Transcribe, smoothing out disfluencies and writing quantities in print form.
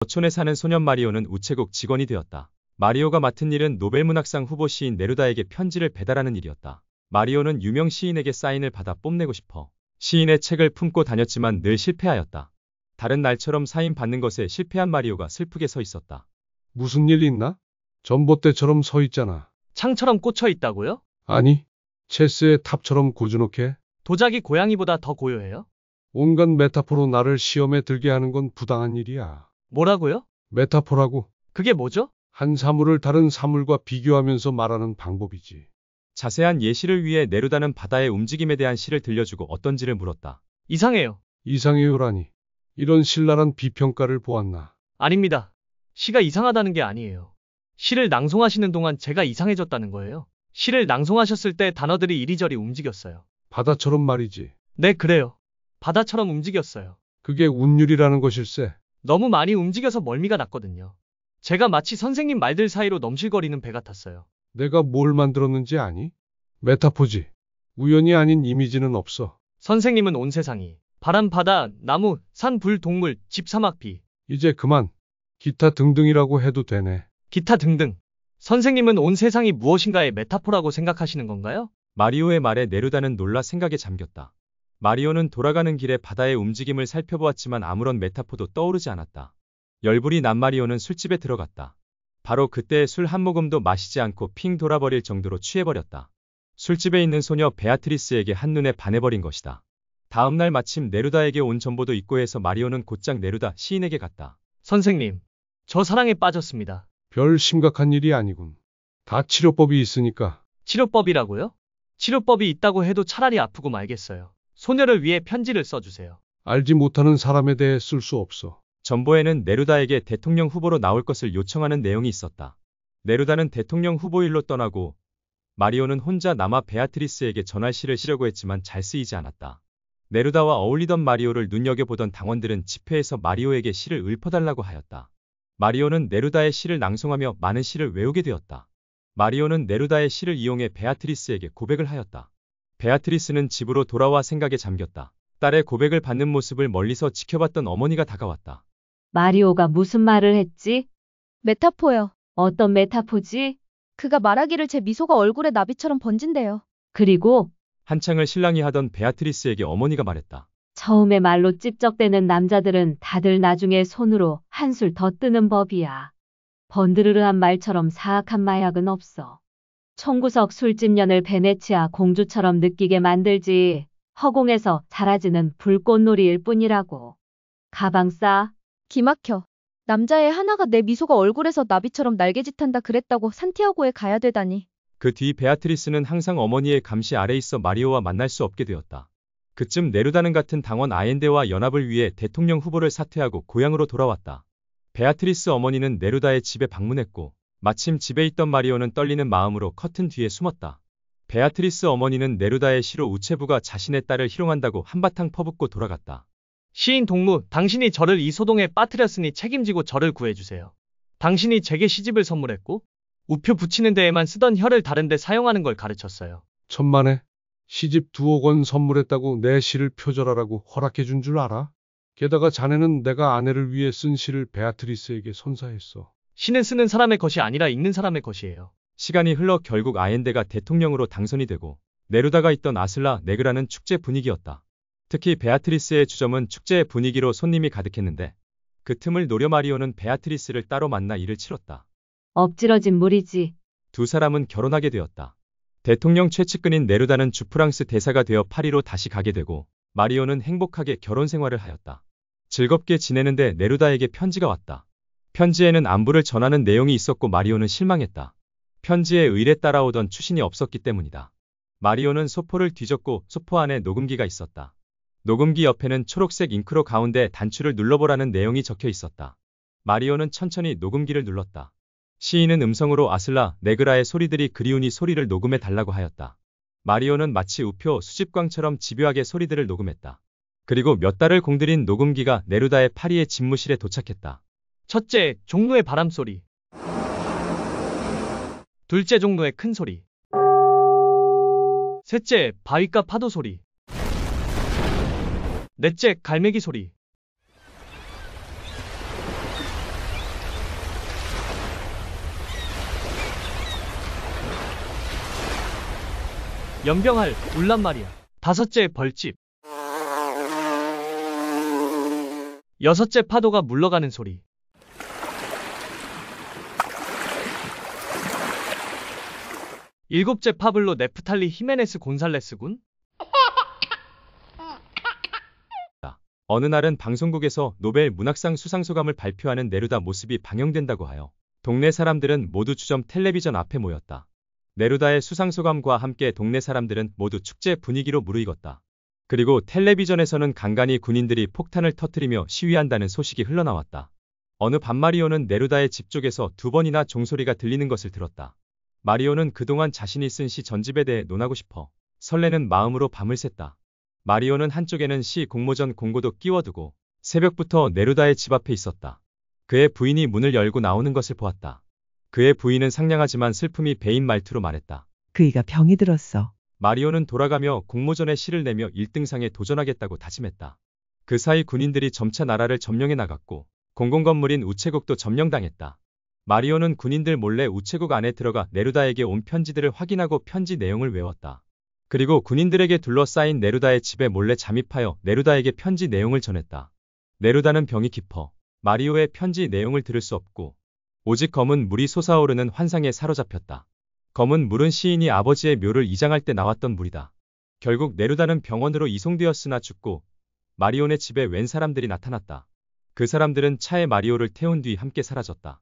어촌에 사는 소년 마리오는 우체국 직원이 되었다. 마리오가 맡은 일은 노벨문학상 후보 시인 네루다에게 편지를 배달하는 일이었다. 마리오는 유명 시인에게 사인을 받아 뽐내고 싶어 시인의 책을 품고 다녔지만 늘 실패하였다. 다른 날처럼 사인 받는 것에 실패한 마리오가 슬프게 서 있었다. 무슨 일 있나? 전봇대처럼 서 있잖아. 창처럼 꽂혀 있다고요? 아니, 체스의 탑처럼 고즈넉해. 도자기 고양이보다 더 고요해요? 온갖 메타포로 나를 시험에 들게 하는 건 부당한 일이야. 뭐라고요? 메타포라고 그게 뭐죠? 한 사물을 다른 사물과 비교하면서 말하는 방법이지. 자세한 예시를 위해 네루다는 바다의 움직임에 대한 시를 들려주고 어떤지를 물었다. 이상해요. 이상해요라니. 이런 신랄한 비평가를 보았나. 아닙니다. 시가 이상하다는 게 아니에요. 시를 낭송하시는 동안 제가 이상해졌다는 거예요. 시를 낭송하셨을 때 단어들이 이리저리 움직였어요. 바다처럼 말이지. 네, 그래요. 바다처럼 움직였어요. 그게 운율이라는 것일세. 너무 많이 움직여서 멀미가 났거든요. 제가 마치 선생님 말들 사이로 넘실거리는 배 같았어요. 내가 뭘 만들었는지 아니? 메타포지. 우연이 아닌 이미지는 없어. 선생님은 온 세상이 바람, 바다, 나무, 산, 불, 동물, 집, 사막, 비, 이제 그만. 기타 등등이라고 해도 되네. 기타 등등. 선생님은 온 세상이 무엇인가의 메타포라고 생각하시는 건가요? 마리오의 말에 네루다는 놀라 생각에 잠겼다. 마리오는 돌아가는 길에 바다의 움직임을 살펴보았지만 아무런 메타포도 떠오르지 않았다. 열불이 난 마리오는 술집에 들어갔다. 바로 그때 술 한 모금도 마시지 않고 핑 돌아버릴 정도로 취해버렸다. 술집에 있는 소녀 베아트리스에게 한눈에 반해버린 것이다. 다음날 마침 네루다에게 온 전보도 있고 해서 마리오는 곧장 네루다 시인에게 갔다. 선생님, 저 사랑에 빠졌습니다. 별 심각한 일이 아니군. 다 치료법이 있으니까. 치료법이라고요? 치료법이 있다고 해도 차라리 아프고 말겠어요. 소녀를 위해 편지를 써주세요. 알지 못하는 사람에 대해 쓸 수 없어. 전보에는 네루다에게 대통령 후보로 나올 것을 요청하는 내용이 있었다. 네루다는 대통령 후보일로 떠나고 마리오는 혼자 남아 베아트리스에게 전할 시를 쓰려고 했지만 잘 쓰이지 않았다. 네루다와 어울리던 마리오를 눈여겨보던 당원들은 집회에서 마리오에게 시를 읊어달라고 하였다. 마리오는 네루다의 시를 낭송하며 많은 시를 외우게 되었다. 마리오는 네루다의 시를 이용해 베아트리스에게 고백을 하였다. 베아트리스는 집으로 돌아와 생각에 잠겼다. 딸의 고백을 받는 모습을 멀리서 지켜봤던 어머니가 다가왔다. 마리오가 무슨 말을 했지? 메타포요. 어떤 메타포지? 그가 말하기를 제 미소가 얼굴에 나비처럼 번진대요. 그리고 한창을 신랑이 하던 베아트리스에게 어머니가 말했다. 처음에 말로 찝적대는 남자들은 다들 나중에 손으로 한술 더 뜨는 법이야. 번드르르한 말처럼 사악한 마약은 없어. 총구석 술집년을 베네치아 공주처럼 느끼게 만들지 허공에서 사라지는 불꽃놀이일 뿐이라고. 가방 싸. 기막혀. 남자애 하나가 내 미소가 얼굴에서 나비처럼 날개짓한다 그랬다고 산티아고에 가야 되다니. 그 뒤 베아트리스는 항상 어머니의 감시 아래 있어 마리오와 만날 수 없게 되었다. 그쯤 네루다는 같은 당원 아엔데와 연합을 위해 대통령 후보를 사퇴하고 고향으로 돌아왔다. 베아트리스 어머니는 네루다의 집에 방문했고 마침 집에 있던 마리오는 떨리는 마음으로 커튼 뒤에 숨었다. 베아트리스 어머니는 네루다의 시로 우체부가 자신의 딸을 희롱한다고 한바탕 퍼붓고 돌아갔다. 시인 동무, 당신이 저를 이 소동에 빠뜨렸으니 책임지고 저를 구해주세요. 당신이 제게 시집을 선물했고 우표 붙이는 데에만 쓰던 혀를 다른 데 사용하는 걸 가르쳤어요. 천만에 시집 2억 원 선물했다고 내 시를 표절하라고 허락해 준 줄 알아? 게다가 자네는 내가 아내를 위해 쓴 시를 베아트리스에게 선사했어. 시는 쓰는 사람의 것이 아니라 읽는 사람의 것이에요. 시간이 흘러 결국 아엔데가 대통령으로 당선이 되고 네루다가 있던 아슬라 네그라는 축제 분위기였다. 특히 베아트리스의 주점은 축제의 분위기로 손님이 가득했는데 그 틈을 노려 마리오는 베아트리스를 따로 만나 일을 치렀다. 엎질러진 물이지. 두 사람은 결혼하게 되었다. 대통령 최측근인 네루다는 주프랑스 대사가 되어 파리로 다시 가게 되고 마리오는 행복하게 결혼 생활을 하였다. 즐겁게 지내는데 네루다에게 편지가 왔다. 편지에는 안부를 전하는 내용이 있었고 마리오는 실망했다. 편지에 의례 따라오던 추신이 없었기 때문이다. 마리오는 소포를 뒤졌고 소포 안에 녹음기가 있었다. 녹음기 옆에는 초록색 잉크로 가운데 단추를 눌러보라는 내용이 적혀 있었다. 마리오는 천천히 녹음기를 눌렀다. 시인은 음성으로 아슬라 네그라의 소리들이 그리우니 소리를 녹음해 달라고 하였다. 마리오는 마치 우표 수집광처럼 집요하게 소리들을 녹음했다. 그리고 몇 달을 공들인 녹음기가 네루다의 파리의 집무실에 도착했다. 첫째, 종로의 바람소리. 둘째, 종로의 큰 소리. 셋째, 바위가 파도 소리. 넷째, 갈매기 소리. 연병할 울란 말이야. 다섯째 벌집. 여섯째 파도가 물러가는 소리. 일곱째 파블로 네프탈리 히메네스 곤살레스군. 어느 날은 방송국에서 노벨 문학상 수상소감을 발표하는 네루다 모습이 방영된다고 하여 동네 사람들은 모두 주점 텔레비전 앞에 모였다. 네루다의 수상소감과 함께 동네 사람들은 모두 축제 분위기로 무르익었다. 그리고 텔레비전에서는 간간히 군인들이 폭탄을 터뜨리며 시위한다는 소식이 흘러나왔다. 어느 밤 마리오는 네루다의 집 쪽에서 2번이나 종소리가 들리는 것을 들었다. 마리오는 그동안 자신이 쓴 시 전집에 대해 논하고 싶어 설레는 마음으로 밤을 샜다. 마리오는 한쪽에는 시 공모전 공고도 끼워두고 새벽부터 네루다의 집 앞에 있었다. 그의 부인이 문을 열고 나오는 것을 보았다. 그의 부인은 상냥하지만 슬픔이 배인 말투로 말했다. 그이가 병이 들었어. 마리오는 돌아가며 공모전에 시를 내며 1등상에 도전하겠다고 다짐했다. 그 사이 군인들이 점차 나라를 점령해 나갔고 공공건물인 우체국도 점령당했다. 마리오는 군인들 몰래 우체국 안에 들어가 네루다에게 온 편지들을 확인하고 편지 내용을 외웠다. 그리고 군인들에게 둘러싸인 네루다의 집에 몰래 잠입하여 네루다에게 편지 내용을 전했다. 네루다는 병이 깊어 마리오의 편지 내용을 들을 수 없고 오직 검은 물이 솟아오르는 환상에 사로잡혔다. 검은 물은 시인이 아버지의 묘를 이장할 때 나왔던 물이다. 결국 네루다는 병원으로 이송되었으나 죽고 마리오네 집에 웬 사람들이 나타났다. 그 사람들은 차에 마리오를 태운 뒤 함께 사라졌다.